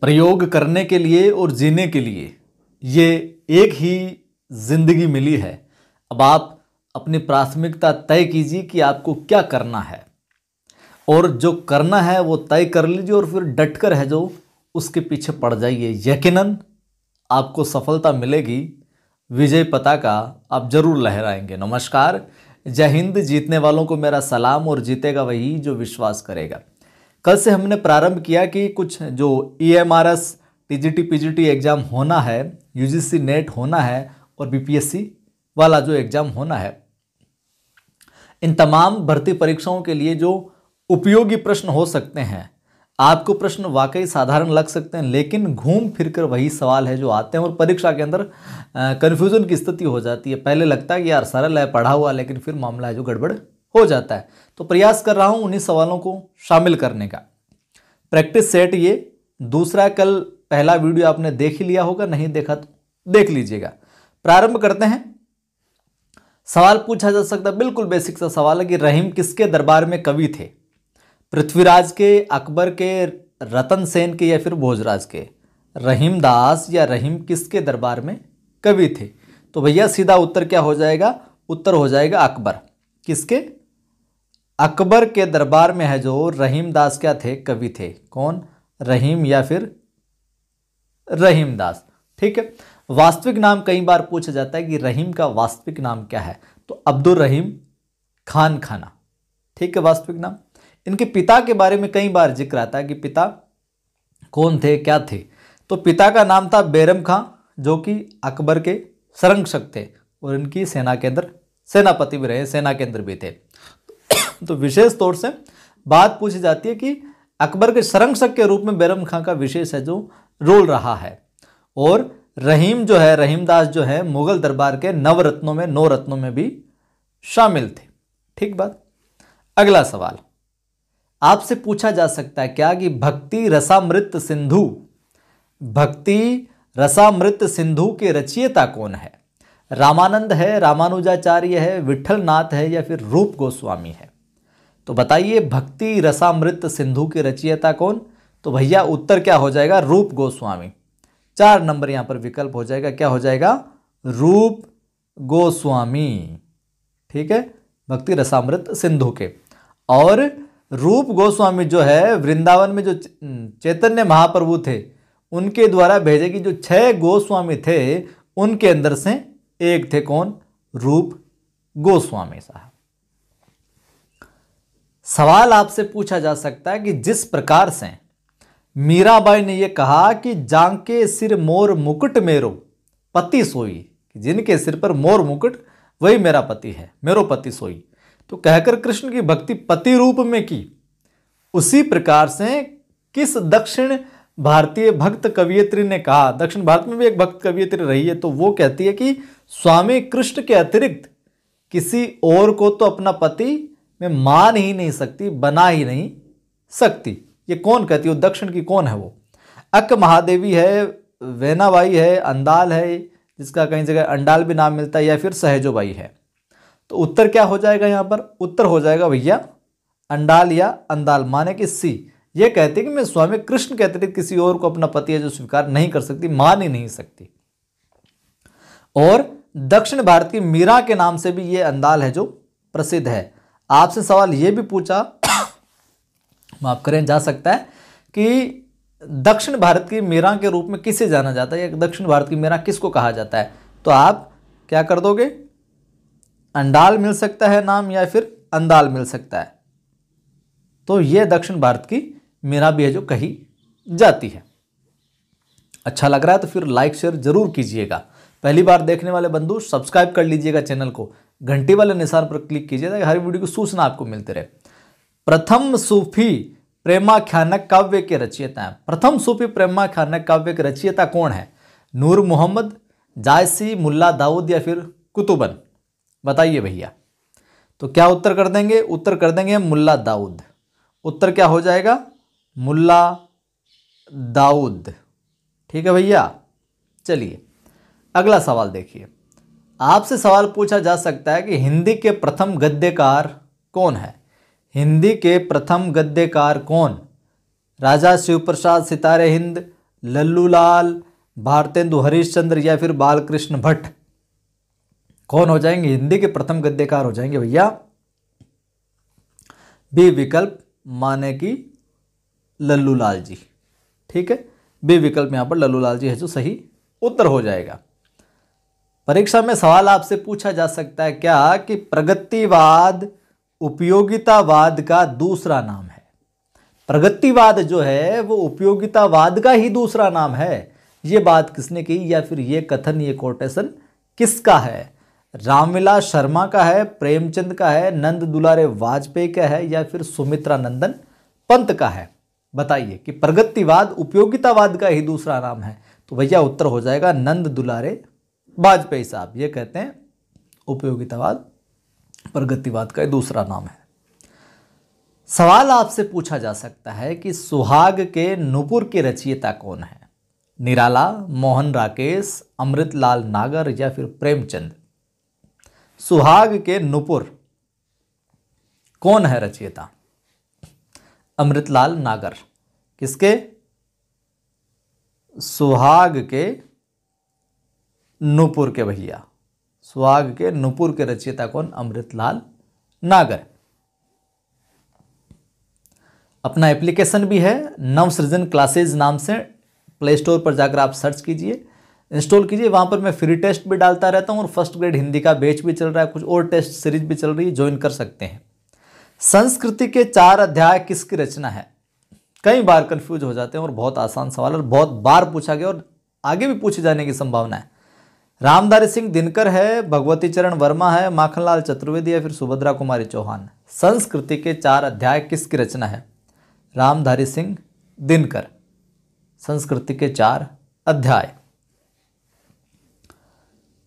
प्रयोग करने के लिए और जीने के लिए ये एक ही जिंदगी मिली है। अब आप अपनी प्राथमिकता तय कीजिए कि आपको क्या करना है, और जो करना है वो तय कर लीजिए और फिर डटकर है जो उसके पीछे पड़ जाइए। यकीनन आपको सफलता मिलेगी, विजय पताका आप जरूर लहराएंगे। नमस्कार, जय हिंद। जीतने वालों को मेरा सलाम, और जीतेगा वही जो विश्वास करेगा। कल से हमने प्रारंभ किया कि कुछ जो EMRS TGT PGT एग्ज़ाम होना है, UGC नेट होना है और BPSC वाला जो एग्ज़ाम होना है, इन तमाम भर्ती परीक्षाओं के लिए जो उपयोगी प्रश्न हो सकते हैं। आपको प्रश्न वाकई साधारण लग सकते हैं, लेकिन घूम फिरकर वही सवाल है जो आते हैं और परीक्षा के अंदर कन्फ्यूज़न की स्थिति हो जाती है। पहले लगता है कि यार सरल है, पढ़ा हुआ, लेकिन फिर मामला है जो गड़बड़ हो जाता है। तो प्रयास कर रहा हूं उन्हीं सवालों को शामिल करने का। प्रैक्टिस सेट ये दूसरा, कल पहला वीडियो आपने देख ही लिया होगा, नहीं देखा तो देख लीजिएगा। प्रारंभ करते हैं। सवाल पूछा जा सकता है, बिल्कुल बेसिक सा सवाल है कि रहीम किसके दरबार में कवि थे? पृथ्वीराज के, अकबर के, रतन सेन के या फिर भोजराज के? रहीम दास या रहीम किसके दरबार में कवि थे? तो भैया सीधा उत्तर क्या हो जाएगा? उत्तर हो जाएगा अकबर। किसके? अकबर के दरबार में है जो रहीम दास क्या थे? कवि थे। कौन? रहीम या फिर रहीम दास। ठीक है। वास्तविक नाम कई बार पूछा जाता है कि रहीम का वास्तविक नाम क्या है? तो अब्दुल रहीम खान खाना। ठीक है, वास्तविक नाम। इनके पिता के बारे में कई बार जिक्र आता है कि पिता कौन थे, क्या थे? तो पिता का नाम था बैरम खां, जो कि अकबर के संरक्षक थे और इनकी सेना के अंदर सेनापति भी रहे, सेना के अंदर भी थे। तो विशेष तौर से बात पूछी जाती है कि अकबर के संरक्षक के रूप में बैरम खां का विशेष है जो रोल रहा है। और रहीम जो है, रहीम दास जो है, मुगल दरबार के नवरत्नों में, 9 रत्नों में भी शामिल थे। ठीक बात। अगला सवाल आपसे पूछा जा सकता है क्या कि भक्ति रसामृत सिंधु, भक्ति रसामृत सिंधु के रचयिता कौन है? रामानंद है, रामानुजाचार्य है, विठलनाथ है या फिर रूप गोस्वामी है? तो बताइए, भक्ति रसामृत सिंधु के रचयिता कौन? तो भैया उत्तर क्या हो जाएगा? रूप गोस्वामी। 4 नंबर यहां पर विकल्प हो जाएगा। क्या हो जाएगा? रूप गोस्वामी। ठीक है, भक्ति रसामृत सिंधु के। और रूप गोस्वामी जो है, वृंदावन में जो चैतन्य महाप्रभु थे उनके द्वारा भेजे कि जो 6 गोस्वामी थे उनके अंदर से एक थे। कौन? रूप गोस्वामी साहब। सवाल आपसे पूछा जा सकता है कि जिस प्रकार से मीराबाई ने यह कहा कि जांके सिर मोर मुकुट मेरो पति सोई, कि जिनके सिर पर मोर मुकुट वही मेरा पति है, मेरो पति सोई, तो कहकर कृष्ण की भक्ति पति रूप में की, उसी प्रकार से किस दक्षिण भारतीय भक्त कवियत्री ने कहा? दक्षिण भारत में भी एक भक्त कवियत्री रही है, तो वो कहती है कि स्वामी कृष्ण के अतिरिक्त किसी और को तो अपना पति मैं मान ही नहीं सकती, बना ही नहीं सकती। ये कौन कहती है? दक्षिण की कौन है वो? अक्क महादेवी है, वेनाबाई है, अंदाल है, जिसका कई जगह अंडाल भी नाम मिलता है, या फिर सहजोबाई है? तो उत्तर क्या हो जाएगा यहां पर? उत्तर हो जाएगा भैया अंडाल या अंदाल, माने कि सी। ये कहते हैं कि मैं स्वामी कृष्ण के अतिरिक्त किसी और को अपना पति है जो स्वीकार नहीं कर सकती, मान ही नहीं सकती। और दक्षिण भारत की मीरा के नाम से भी ये अंदाल है जो प्रसिद्ध है। आपसे सवाल ये भी पूछा माफ करें जा सकता है कि दक्षिण भारत की मीरा के रूप में किसे जाना जाता है, या दक्षिण भारत की मीरा किसको कहा जाता है? तो आप क्या कर दोगे? अंडाल मिल सकता है नाम, या फिर अंदाल मिल सकता है। तो यह दक्षिण भारत की मीरा भी है जो कही जाती है। अच्छा लग रहा है तो फिर लाइक शेयर जरूर कीजिएगा। पहली बार देखने वाले बंधु सब्सक्राइब कर लीजिएगा चैनल को, घंटी वाले निशान पर क्लिक कीजिएगा ताकि हर वीडियो की सूचना आपको मिलती रहे। प्रथम सूफी प्रेमाख्यानक काव्य के रचयिता हैं। प्रथम सूफी प्रेमाख्यानक काव्य के रचयिता कौन है? नूर मोहम्मद, जायसी, मुल्ला दाऊद या फिर कुतुबन? बताइए भैया। तो क्या उत्तर कर देंगे? उत्तर कर देंगे मुल्ला दाऊद। उत्तर क्या हो जाएगा? मुल्ला दाऊद। ठीक है भैया। चलिए अगला सवाल देखिए। आपसे सवाल पूछा जा सकता है कि हिंदी के प्रथम गद्यकार कौन है? हिंदी के प्रथम गद्यकार कौन? राजा शिवप्रसाद सितारे हिंद, लल्लूलाल, भारतेंदु हरिश्चंद्र या फिर बालकृष्ण भट्ट कौन हो जाएंगे? हिंदी के प्रथम गद्यकार हो जाएंगे भैया बी विकल्प, माने कि लल्लूलाल जी। ठीक है, बी विकल्प यहां पर लल्लूलाल जी है जो सही उत्तर हो जाएगा। परीक्षा में सवाल आपसे पूछा जा सकता है क्या कि प्रगतिवाद उपयोगितावाद का दूसरा नाम है। प्रगतिवाद जो है वो उपयोगितावाद का ही दूसरा नाम है। ये बात किसने की, या फिर ये कथन, ये कोटेशन किसका है? रामविलास शर्मा का है, प्रेमचंद का है, नंद दुलारे वाजपेयी का है, या फिर सुमित्रा नंदन पंत का है? बताइए कि प्रगतिवाद उपयोगितावाद का ही दूसरा नाम है। तो भैया उत्तर हो जाएगा नंद दुलारे वाजपेयी साहब। ये कहते हैं उपयोगितावाद प्रगतिवाद का दूसरा नाम है। सवाल आपसे पूछा जा सकता है कि सुहाग के नुपुर के रचयिता कौन है? निराला, मोहन राकेश, अमृतलाल नागर या फिर प्रेमचंद? सुहाग के नुपुर कौन है रचयिता? अमृतलाल नागर। किसके? सुहाग के नुपुर के भैया। सुहाग के नुपुर के रचयिता कौन? अमृतलाल नागर। अपना एप्लीकेशन भी है नवसृजन क्लासेज नाम से, प्ले स्टोर पर जाकर आप सर्च कीजिए, इंस्टॉल कीजिए। वहाँ पर मैं फ्री टेस्ट भी डालता रहता हूँ और फर्स्ट ग्रेड हिंदी का बैच भी चल रहा है, कुछ और टेस्ट सीरीज भी चल रही है, ज्वाइन कर सकते हैं। संस्कृति के 4 अध्याय किसकी रचना है? कई बार कंफ्यूज हो जाते हैं और बहुत आसान सवाल और बहुत बार पूछा गया और आगे भी पूछे जाने की संभावना है। रामधारी सिंह दिनकर है, भगवती चरण वर्मा है, माखनलाल चतुर्वेदी या फिर सुभद्रा कुमारी चौहान? संस्कृति के 4 अध्याय किसकी रचना है? रामधारी सिंह दिनकर। संस्कृति के 4 अध्याय।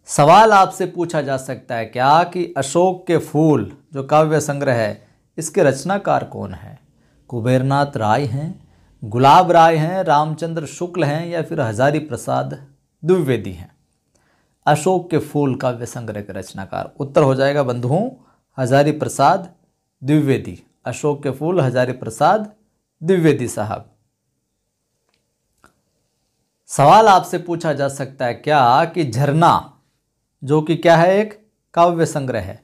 सवाल आपसे पूछा जा सकता है क्या कि अशोक के फूल जो काव्य संग्रह है इसके रचनाकार कौन है? कुबेरनाथ राय हैं, गुलाब राय हैं, रामचंद्र शुक्ल हैं या फिर हजारी प्रसाद द्विवेदी हैं? अशोक के फूल काव्य संग्रह के रचनाकार उत्तर हो जाएगा बंधुओं हजारी प्रसाद द्विवेदी। अशोक के फूल हजारी प्रसाद द्विवेदी साहब। सवाल आपसे पूछा जा सकता है क्या कि झरना जो कि क्या है? एक काव्य संग्रह है,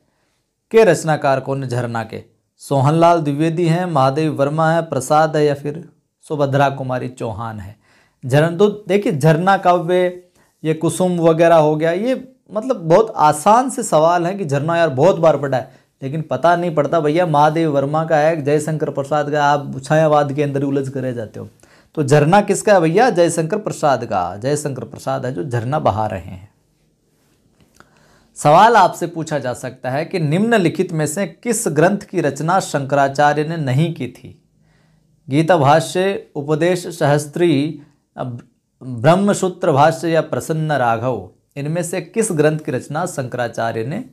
के रचनाकार कौन है झरना के? सोहनलाल द्विवेदी हैं, महादेव वर्मा है, प्रसाद है या फिर सुभद्रा कुमारी चौहान है? झरना तो देखिए झरना काव्य, ये कुसुम वगैरह हो गया, ये मतलब बहुत आसान से सवाल है कि झरना यार बहुत बार पढ़ा है लेकिन पता नहीं पड़ता भैया। महादेव वर्मा का है, जयशंकर प्रसाद का, आप छायावाद के अंदर उलझ कर रह जाते हो। तो झरना किसका है भैया? जयशंकर प्रसाद का। जयशंकर प्रसाद है जो झरना बहा रहे हैं। सवाल आपसे पूछा जा सकता है कि निम्नलिखित में से किस ग्रंथ की रचना शंकराचार्य ने नहीं की थी? गीता भाष्य, उपदेश सहस्त्री, ब्रह्मसूत्र भाष्य या प्रसन्न राघव? इनमें से किस ग्रंथ की रचना शंकराचार्य ने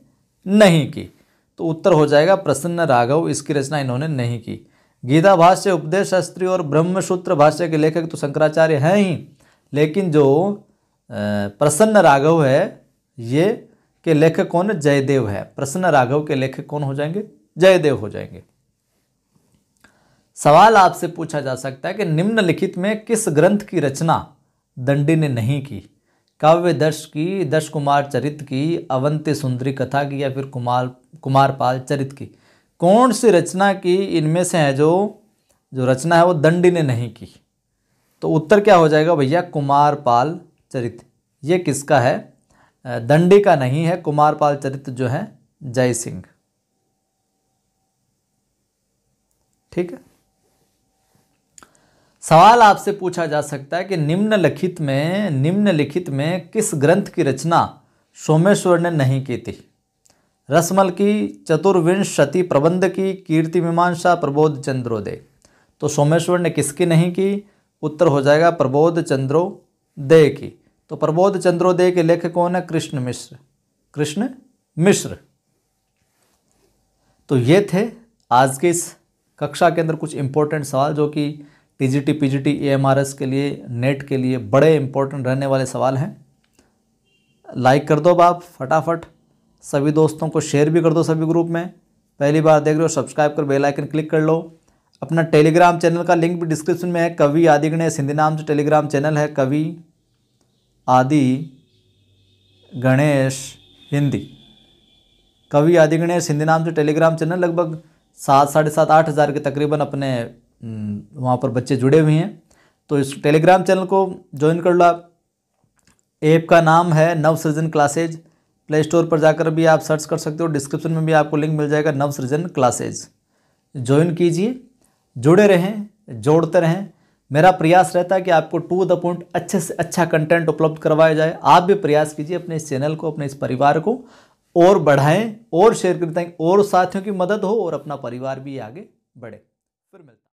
नहीं की? तो उत्तर हो जाएगा प्रसन्न राघव, इसकी रचना इन्होंने नहीं की। गीता भाष्य, उपदेश शास्त्री और ब्रह्मसूत्र भाष्य के लेखक तो शंकराचार्य हैं ही, लेकिन जो प्रसन्न राघव है ये के लेखक कौन है? जयदेव है। प्रसन्न राघव के लेखक कौन हो जाएंगे? जयदेव हो जाएंगे। सवाल आपसे पूछा जा सकता है कि निम्नलिखित में किस ग्रंथ की रचना दंडी ने नहीं की? काव्य दर्श की, दश कुमार चरित की, अवंती सुंदरी कथा की या फिर कुमारपाल चरित की? कौन सी रचना की इनमें से है जो रचना है वो दंडी ने नहीं की? तो उत्तर क्या हो जाएगा भैया? कुमारपाल चरित। ये किसका है? दंडी का नहीं है। कुमारपाल चरित जो है जय सिंह। ठीक है। सवाल आपसे पूछा जा सकता है कि निम्नलिखित में किस ग्रंथ की रचना सोमेश्वर ने नहीं की थी? रसमल की, चतुर्विंशति प्रबंध की, कीर्ति मीमांसा, प्रबोध चंद्रोदय? तो सोमेश्वर ने किसकी नहीं की? उत्तर हो जाएगा प्रबोध चंद्रोदय की। तो प्रबोध चंद्रोदय के लेखक कौन है? कृष्ण मिश्र। कृष्ण मिश्र। तो ये थे आज के इस कक्षा के अंदर कुछ इंपॉर्टेंट सवाल जो कि टीजीटी, पीजीटी, एएमआरएस के लिए, नेट के लिए बड़े इंपॉर्टेंट रहने वाले सवाल हैं। लाइक कर दो आप फटाफट, सभी दोस्तों को शेयर भी कर दो सभी ग्रुप में। पहली बार देख रहे हो सब्सक्राइब कर बेल आइकन क्लिक कर लो। अपना टेलीग्राम चैनल का लिंक भी डिस्क्रिप्शन में है। कवि आदि गणेश हिंदी नाम से टेलीग्राम चैनल है, कवि आदि गणेश हिंदी, कवि आदि गणेश हिंदी नाम से टेलीग्राम चैनल। लगभग 7-7.5 हज़ार के तकरीबन अपने वहाँ पर बच्चे जुड़े हुए हैं। तो इस टेलीग्राम चैनल को ज्वाइन कर लो आप। ऐप का नाम है नवसृजन क्लासेज। प्ले स्टोर पर जाकर भी आप सर्च कर सकते हो, डिस्क्रिप्शन में भी आपको लिंक मिल जाएगा, नवसृजन क्लासेज। ज्वाइन कीजिए, जुड़े रहें, जोड़ते रहें। मेरा प्रयास रहता है कि आपको टू द पॉइंट अच्छे से अच्छा कंटेंट उपलब्ध करवाया जाए। आप भी प्रयास कीजिए अपने इस चैनल को, अपने इस परिवार को और बढ़ाएं और शेयर करें ताकि और साथियों की मदद हो और अपना परिवार भी आगे बढ़े। फिर मिलते हैं।